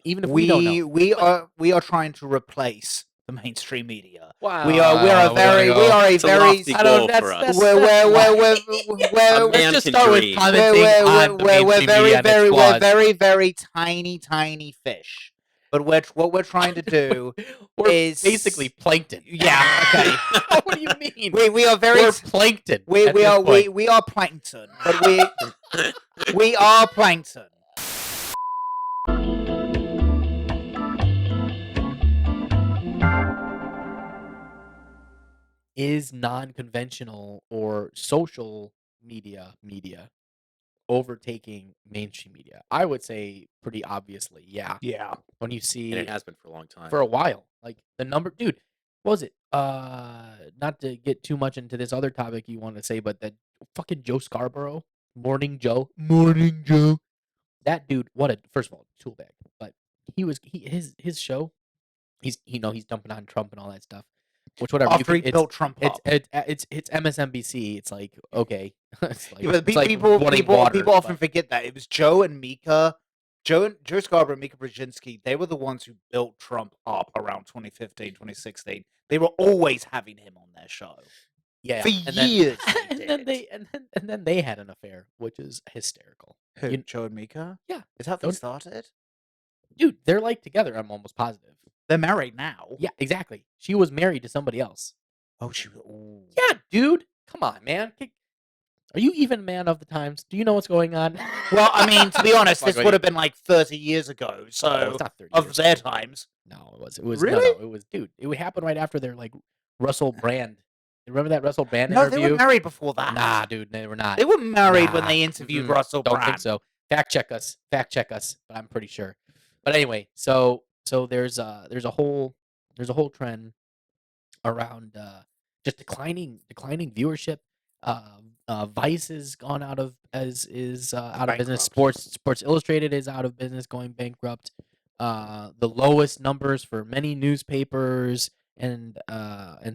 even if we don't know. We are trying to replace the mainstream media. Wow. We are a very It's a lofty goal for us. Let's man just can start with dream. commenting on the mainstream media and its we're flaws. very tiny fish. But what we're trying to do We're is basically plankton. Yeah. Okay. What do you mean? we are very We're plankton. we are plankton, but we are plankton. Is non-conventional or social media overtaking mainstream media? I would say pretty obviously, yeah. Yeah. When you see And it has been for a long time. for a while, like the number, dude, what was it? Not to get too much into this other topic you want to say, but that fucking Joe Scarborough, Morning Joe, that dude, first of all, tool bag, but his show, he's dumping on Trump and all that stuff. Which whatever. After he built Trump up. It's MSNBC. It's like okay. It's like, Yeah, but it's like people wanting water, often but- forget that it was Joe and Mika, Joe Scarborough and Mika Brzezinski. They were the ones who built Trump up around 2015, 2016. They were always having him on their show. Yeah, For and then- years. and then they had an affair, which is hysterical. Who? You- Joe and Mika? Yeah. Is that how they Don't- started? Dude, they're like together. I'm almost positive. They're married now. Yeah, exactly. She was married to somebody else. Oh, she was. Ooh. Yeah, dude. Come on, man. Are you even man of the times? Do you know what's going on? Well, I mean, to be honest, Fuck, this what would do have been like 30 years ago. Oh, So it's not 30 of years. their times. No, it was. It was Really? No, it was. Dude, it would happen right after their like Russell Brand. You remember that Russell Brand No, interview? they were married before that. Nah, dude, they were not. They were married when Nah. they interviewed Mm-mm. Russell Don't Brand. think so. Fact check us, but I'm pretty sure. But anyway, so there's a whole trend around just declining viewership. Vice is gone out of out of business. Bankrupt. Sports Illustrated is out of business, going bankrupt. The lowest numbers for many newspapers and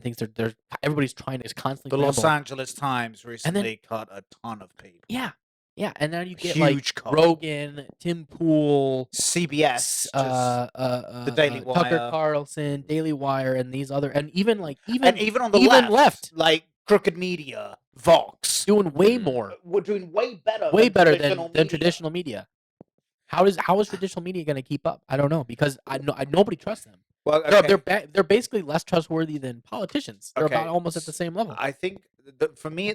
things. They're everybody's trying to constantly. The Los scramble. Angeles Times recently cut a ton of people. Yeah, and now you get Huge like cut. Rogan, Tim Pool, CBS, the Daily Tucker Wire. Carlson, Daily Wire, and these other, and even and even on the even left, like Crooked Media, Vox, doing way more, we're doing way better than traditional media. How is traditional media going to keep up? I don't know, because nobody trusts them. Well, okay. They're basically less trustworthy than politicians. They're Okay. about almost at the same level. I think for me,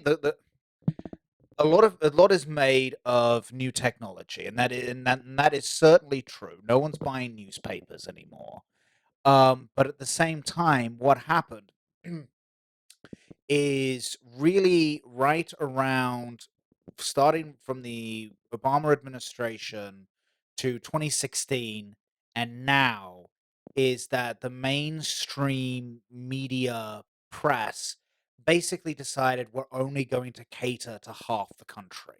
a lot is made of new technology, and that is certainly true. No one's buying newspapers anymore. But at the same time, what happened is really right around starting from the Obama administration to 2016 and now is that the mainstream media press basically decided we're only going to cater to half the country.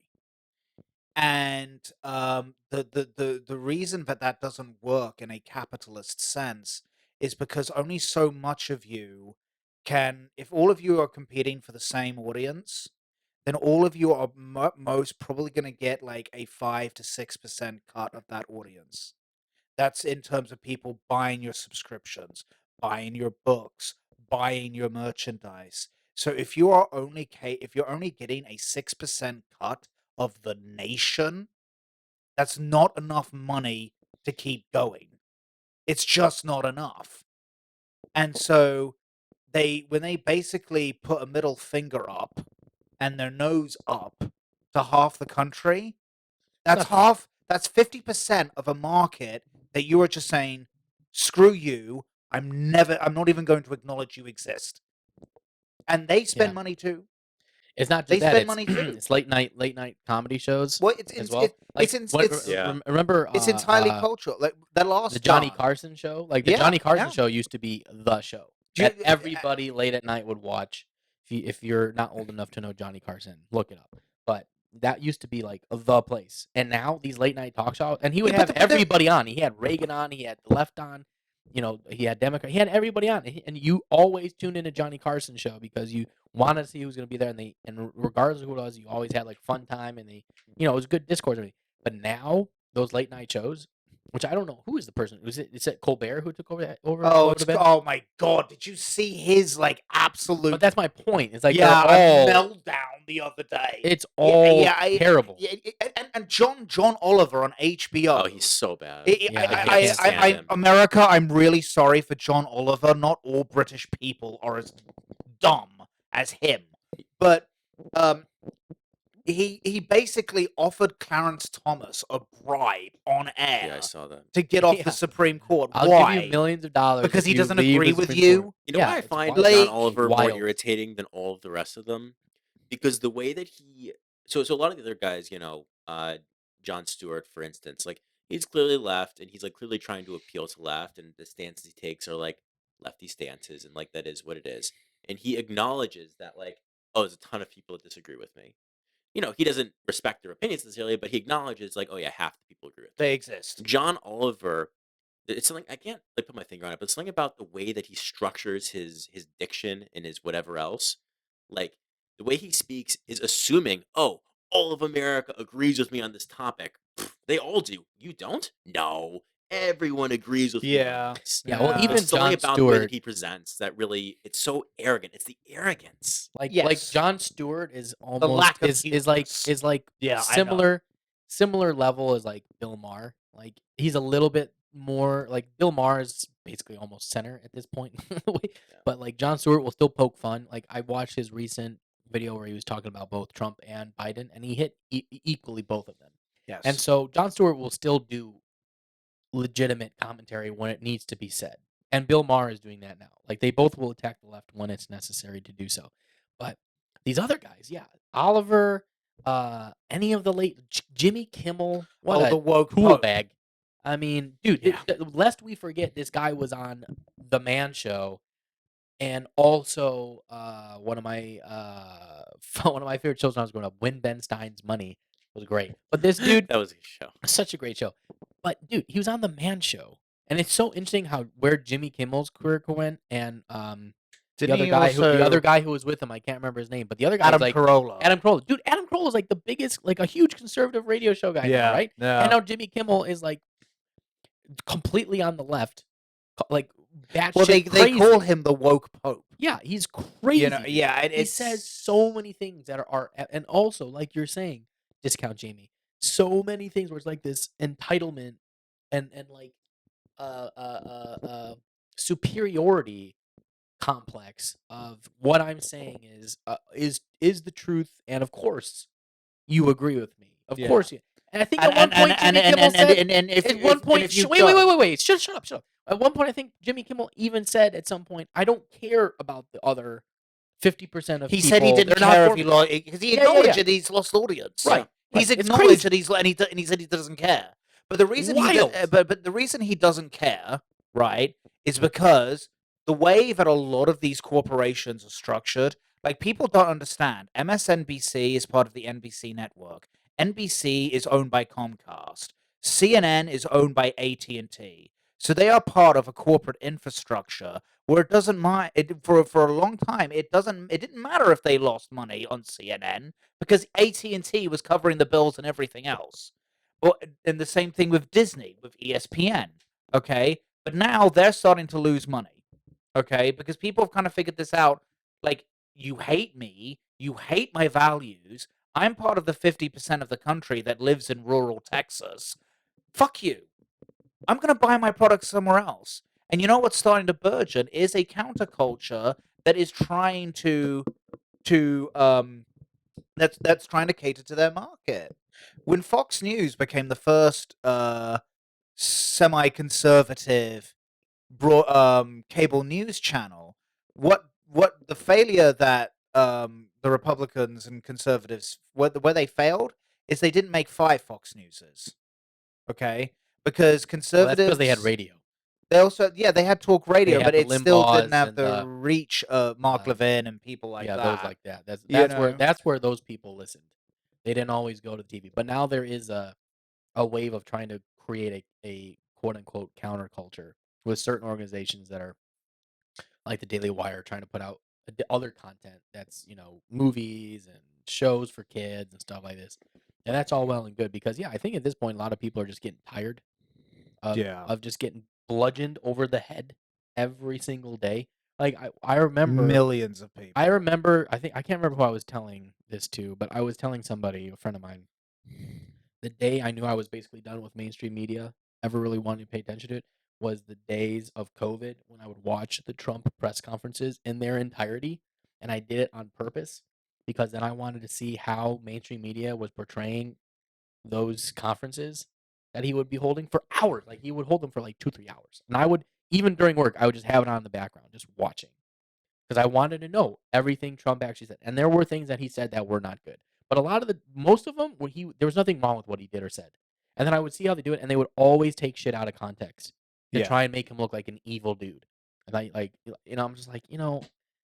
And the reason that doesn't work in a capitalist sense is because only so much of you can, if all of you are competing for the same audience, then all of you are most probably going to get like a 5 to 6% cut of that audience. That's in terms of people buying your subscriptions, buying your books, buying your merchandise. So if you are only getting a 6% cut of the nation, that's not enough money to keep going. It's just not enough. And so when they basically put a middle finger up and their nose up to half the country, that's 50% of a market that you are just saying, screw you, I'm not even going to acknowledge you exist. And they spend money too. It's not They just that. spend money too. It's late night comedy shows. Well, as well. Remember? It's entirely cultural. Like the last Johnny Carson show. Like the Johnny Carson show used to be the show that everybody late at night would watch. If you're not old enough to know Johnny Carson, look it up. But that used to be like the place. And now these late night talk shows, and he would have everybody on. He had Reagan on. He had the left on. He had Democrat. He had everybody on, and you always tuned in to Johnny Carson show because you wanted to see who was going to be there, and regardless of who it was, you always had like fun time, and it was good discourse. But now those late night shows, which I don't know who is the person. Is it Colbert who took over Oh, the bed? oh my God! Did you see his like absolute? But that's my point. It's like yeah, they're all meltdown the other day. It's all terrible. And John Oliver on HBO. Oh, he's so bad. I can't stand him. America, I'm really sorry for John Oliver. Not all British people are as dumb as him. But he basically offered Clarence Thomas a bribe on air. Yeah, I saw that. To get off the Supreme Court. I'll Why? give you millions of dollars because he doesn't leave agree the with Supreme you. Court. You know why I find wild. John Oliver more Wild. irritating than all of the rest of them? Because the way that he so a lot of the other guys, Jon Stewart, for instance, like he's clearly left and he's like clearly trying to appeal to left, and the stances he takes are like lefty stances, and like that is what it is. And he acknowledges that like, oh, there's a ton of people that disagree with me. He doesn't respect their opinions necessarily, but he acknowledges like, oh yeah, half the people agree with me. They exist. John Oliver, it's something I can't like put my finger on it, but something about the way that he structures his diction and his whatever else, like the way he speaks is assuming, oh, all of America agrees with me on this topic. Pfft, they all do. You don't? No, everyone agrees with me on this. Yeah, well, Yeah. even There's something Jon about the way that Stewart, he presents that really, it's so arrogant. It's the arrogance. like Yes. Jon Stewart is lack almost of is like Yeah, I know. similar level as like Bill Maher. Like he's a little bit more like Bill Maher is basically almost center at this point. But like Jon Stewart will still poke fun. Like I watched his recent video where he was talking about both Trump and Biden, and he hit equally both of them. Yes. And so Jon Stewart will still do legitimate commentary when it needs to be said. And Bill Maher is doing that now. Like they both will attack the left when it's necessary to do so. But these other guys, yeah, Oliver, any of the late Jimmy Kimmel, what the woke cool Pope. bag. I mean, dude, Yeah. lest we forget, this guy was on The Man Show, and also one of my favorite shows when I was growing up, When Ben Stein's Money, was great. But this dude, That was a show. such a great show. But dude, he was on The Man Show, and it's so interesting where Jimmy Kimmel's career went, and the other guy who was with him, I can't remember his name, but the other guy Adam was like Carolla. Adam Carolla. Dude, Adam Carolla is like the biggest, like a huge conservative radio show guy now, right? Yeah. And now Jimmy Kimmel is like completely on the left, like that Well, they shit crazy. call him the woke Pope. Yeah, he's crazy. And he says so many things that are, and also like you're saying, discount Jamie. So many things where it's like this entitlement and like superiority complex of what I'm saying is the truth, and of course you agree with me. Of course you. And I think at one point Jimmy Kimmel said. At one point, wait! Shut up! At one point, I think Jimmy Kimmel even said at some point, "I don't care about the other 50% of people." He said he didn't care if he lost, because he acknowledged that he's lost audience. Right. He's acknowledged that he's and he said he doesn't care. But the reason but the reason he doesn't care, right, is because the way that a lot of these corporations are structured, like people don't understand. MSNBC is part of the NBC network. NBC is owned by Comcast. CNN is owned by AT&T. So they are part of a corporate infrastructure where it doesn't mind for a long time. It didn't matter if they lost money on CNN because AT&T was covering the bills and everything else. And the same thing with Disney, with ESPN. Okay, but now they're starting to lose money. Okay, because people have kind of figured this out. Like, you hate me, you hate my values. I'm part of the 50% of the country that lives in rural Texas. Fuck you. I'm going to buy my products somewhere else. And you know what's starting to burgeon is a counterculture that is trying to that's trying to cater to their market. When Fox News became the first semi-conservative cable news channel, what the failure that the Republicans and conservatives where they failed is they didn't make 5 Fox Newses. Okay? Because conservatives that's because they had radio. They also they had talk radio, but it still didn't have and the reach of Mark Levin and people like that. Yeah, those like that. You That's where those people listened. They didn't always go to TV, but now there is a wave of trying to create a quote unquote counterculture with certain organizations that are like the Daily Wire trying to put out other content that's movies and shows for kids and stuff like this, and that's all well and good because I think at this point a lot of people are just getting tired of just getting bludgeoned over the head every single day. Like I remember Millions of people. I remember I can't remember who I was telling this to, but I was telling somebody, a friend of mine, the day I knew I was basically done with mainstream media, ever really wanting to pay attention to it, was the days of COVID when I would watch the Trump press conferences in their entirety, and I did it on purpose because then I wanted to see how mainstream media was portraying those conferences that he would be holding for hours. Like he would hold them for like 2-3 hours, and I would, even during work, I would just have it on in the background, just watching, because I wanted to know everything Trump actually said. And there were things that he said that were not good, but most of them were there was nothing wrong with what he did or said. And then I would see how they do it, and they would always take shit out of context to try and make him look like an evil dude. And I'm just like,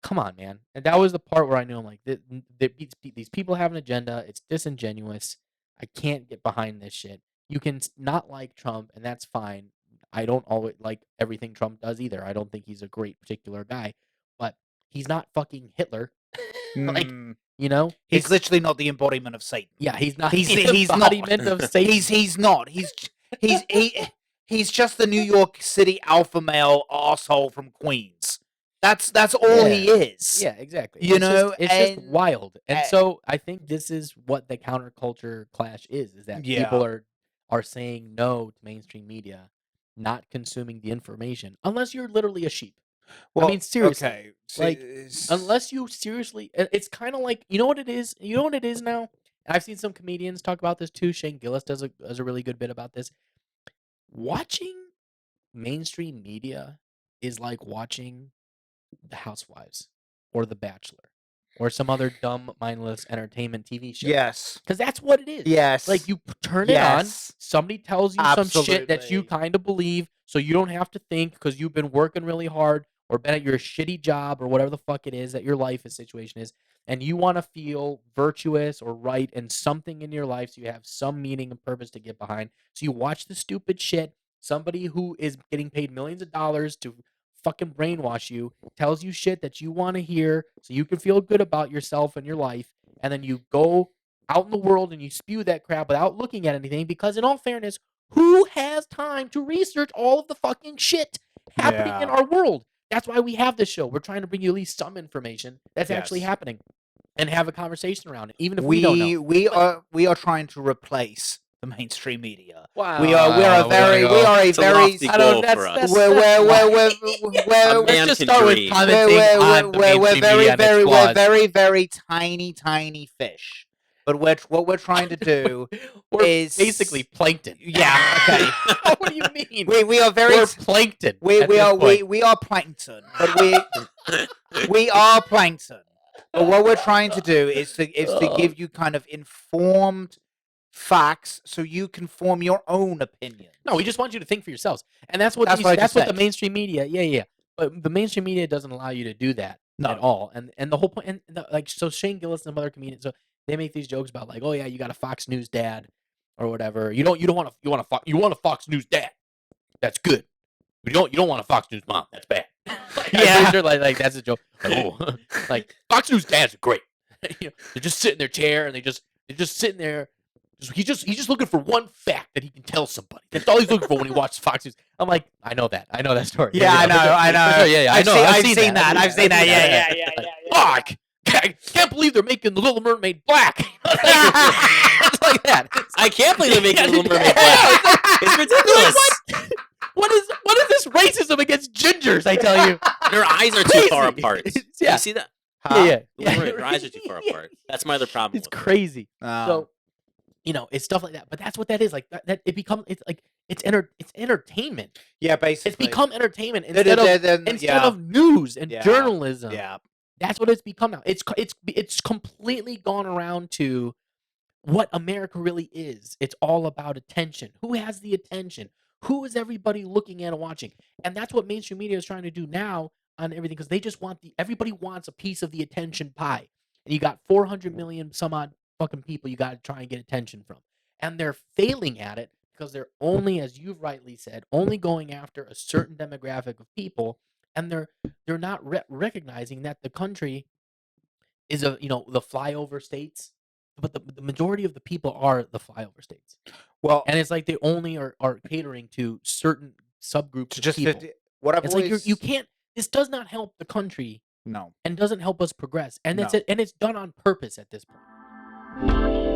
come on, man. And that was the part where I knew, I'm like, these people have an agenda. It's disingenuous. I can't get behind this shit. You can not like Trump, and that's fine. I don't always like everything Trump does either. I don't think he's a great particular guy, but he's not fucking Hitler. Like, he's literally not the embodiment of Satan. Yeah, he's not. He's the embodiment not. of Satan. He's not. He's just the New York City alpha male asshole from Queens. That's all he is. Yeah, exactly. It's just wild. And so I think this is what the counterculture clash is that people are saying no to mainstream media, not consuming the information, unless you're literally a sheep. Well, I mean, seriously. Okay. Like, unless you seriously, it's kind of like, you know what it is? You know what it is now? I've seen some comedians talk about this too. Shane Gillis does a really good bit about this. Watching mainstream media is like watching The Housewives or The Bachelor or some other dumb, mindless entertainment TV show. Yes. Because that's what it is. Yes. Like, you turn it on, somebody tells you some shit that you kind of believe, so you don't have to think because you've been working really hard or been at your shitty job or whatever the fuck it is that your life situation is, and you want to feel virtuous or right in something in your life, so you have some meaning and purpose to get behind. So you watch the stupid shit. Somebody who is getting paid millions of dollars to fucking brainwash you, tells you shit that you want to hear so you can feel good about yourself and your life, and then you go out in the world and you spew that crap without looking at anything, because in all fairness, who has time to research all of the fucking shit happening in our world? That's why we have this show. We're trying to bring you at least some information that's actually happening and have a conversation around it, even if we don't know. We are trying to replace the mainstream media. Wow. We are a very Let's just start with commenting on the mainstream media and its flaws. We're very, very tiny fish. But what we're trying to do is basically plankton. Yeah. Okay. What do you mean? We are very. We're plankton. We are plankton, but we are plankton. But what we're trying to do is to give you kind of informed facts so you can form your own opinion. No, we just want you to think for yourselves, and that's what the mainstream media. Yeah. But the mainstream media doesn't allow you to do that at all. And the whole point, so Shane Gillis and some other comedians, so they make these jokes about like, oh yeah, you got a Fox News dad or whatever. You want a Fox News dad. That's good. But you don't want a Fox News mom. That's bad. like that's a joke. Like Fox News dads are great. They're just sitting in their chair and they're just sitting there. He's just looking for one fact that he can tell somebody. That's all he's looking for when he watches Fox News. I'm like, I know that story. Yeah, I know. Yeah, I know. I've seen that. Yeah. Fuck! I can't believe they're making the Little Mermaid black. It's like that. I can't believe they're making the Little Mermaid black. It's ridiculous. What is this racism against gingers? I tell you, their eyes are too far apart. Yeah. You see that? Yeah. Their eyes are too far apart. That's my other problem. It's crazy. So, it's stuff like that. But that's what that is. Like that it becomes. It's like it's entertainment. Yeah, basically, it's become entertainment instead of news and journalism. Yeah, that's what it's become now. It's completely gone around to what America really is. It's all about attention. Who has the attention? Who is everybody looking at and watching? And that's what mainstream media is trying to do now on everything, because they just want everybody wants a piece of the attention pie. And you got 400 million some odd fucking people you got to try and get attention from. And they're failing at it because they're only, as you've rightly said, only going after a certain demographic of people, and they're not recognizing that the country is the flyover states, but the majority of the people are the flyover states. Well, and it's like they only are catering to certain subgroups to of just people. 50, what I've It's like you always can't. This does not help the country no. and doesn't help us progress, and No. it's done on purpose at this point.